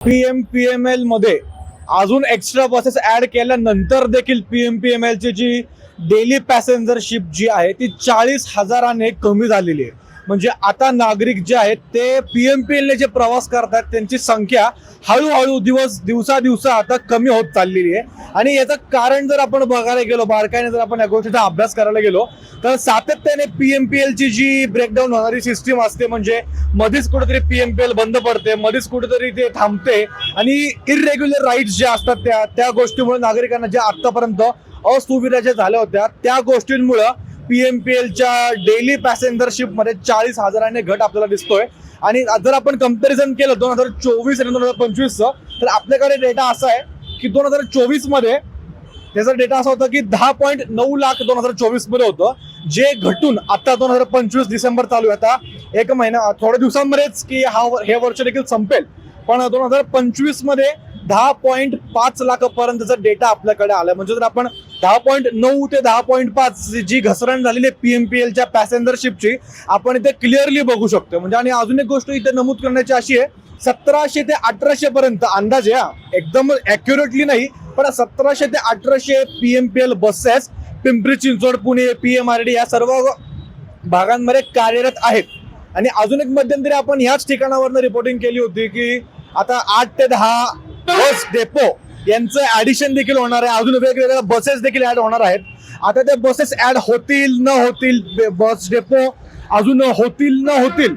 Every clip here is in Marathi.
पीएमपीएमएल मध्ये अजून एक्स्ट्रा बसेस ऍड केल्यानंतर देखील पीएमपीएमएल ची जी डेली पॅसेंजरशिप जी आहे ती 40,000ने कमी झालेली आहे. म्हणजे आता नागरिक जे आहेत ते पीएमपीएल जे प्रवास करतात त्यांची संख्या हळूहळू दिवसा आता कमी होत चाललेली आहे. आणि याचं कारण जर आपण बघायला गेलो, बारकाईने जर आपण या गोष्टीचा अभ्यास करायला गेलो तर सातत्याने पीएमपीएल ची जी ब्रेकडाऊन होणारी सिस्टीम असते, म्हणजे मध्येच कुठेतरी पीएमपीएल बंद पडते, मध्येच कुठेतरी ते थांबते आणि इरेग्युलर राईड्स ज्या असतात त्या गोष्टीमुळे नागरिकांना ज्या आतापर्यंत असुविधा ज्या झाल्या होत्या त्या गोष्टींमुळे पीएमपीएलच्या डेली पॅसेंजरशिप मध्ये 40,000ने घट आपल्याला दिसतोय. आणि जर आपण कंपॅरिझन केलं 2024 आणि 2025 तर आपल्याकडे डेटा असा आहे की 2024 मध्ये त्याचा डेटा असा होता की 10.9 लाख 2024 मध्ये होतं, जे घटून आता 2025 डिसेंबर चालू आहे. आता एक महिना थोड्या दिवसांमध्येच की हे वर्ष देखील संपेल, पण 2025 मध्ये 10.5 लाखापर्यंतचा डेटा आपल्याकडे आला. म्हणजे जर आपण 10.9 ते 10.5 जी घसरण झालेली आहे पीएमपीएलच्या पॅसेंजरशिपची आपण इथे क्लिअरली बघू शकतो. म्हणजे आणि अजून एक गोष्ट इथे नमूद करण्याची अशी आहे, 1700 ते 1800 पर्यंत अंदाजे, एकदम ॲक्युरेटली नाही पण 1700 ते 1800 PMPL buses Pimpri Chinchwad, Pune, PMRD या सर्व भागांमध्ये कार्यरत आहेत. आणि अजून एक मध्यंतरी आपण ह्याच ठिकाणावरनं रिपोर्टिंग केली होती की आता 8 ते 10 बस डेपो यांचं ऍडिशन देखील होणार आहे, अजून वेगवेगळ्या बसेस देखील ऍड होणार आहेत. आता त्या बसेस ऍड होतील न होतील, बस डेपो अजून होतील न होतील,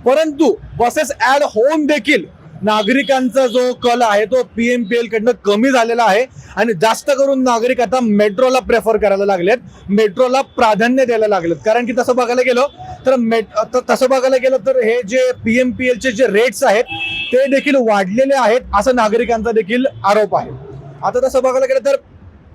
परंतु बसेस ऍड होऊन देखील नागरिकांचा जो कल आहे तो पीएमपीएल कडनं कमी झालेला आहे. आणि जास्त करून नागरिक आता मेट्रोला प्रेफर करायला लागलेत, मेट्रोला प्राधान्य द्यायला लागलेत. कारण की तसं बघायला गेलं तर हे जे पीएमपीएलचे जे रेट्स आहेत ते देखील वाढलेले आहेत असं नागरिकांचा देखील आरोप आहे. आता तसं बघायला गेलं तर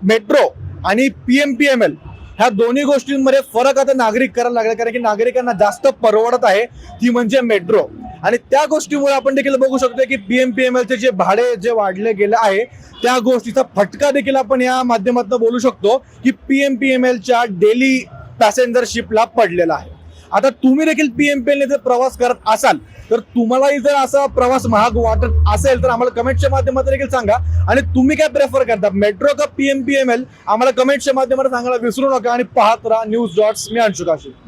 मेट्रो आणि पीएमपीएमएल ह्या दोन्ही गोष्टींमध्ये फरक आता नागरिक करायला लागले, कारण की नागरिकांना जास्त परवडत आहे ती म्हणजे मेट्रो. आणि त्या गोष्टीमुळे आपण देखील बघू शकतो की पीएमपीएमएलचे जे भाडे जे वाढले गेले आहे त्या गोष्टीचा फटका देखील आपण या माध्यमातून बोलू शकतो की पीएमपीएमएलच्या डेली पॅसेंजरशिपला पडलेला आहे. आता तुम्ही देखील पीएमपीएलने जर प्रवास करत असाल तर तुम्हालाही जर असा प्रवास महाग वाटत असेल तर आम्हाला कमेंटच्या माध्यमातून देखील सांगा. आणि तुम्ही काय प्रेफर करता, मेट्रो का पीएमपीएमएल, आम्हाला कमेंटच्या माध्यमातून सांगायला विसरू नका. आणि पाहत राहा न्यूज डॉट्स. मी अंशुकाशी.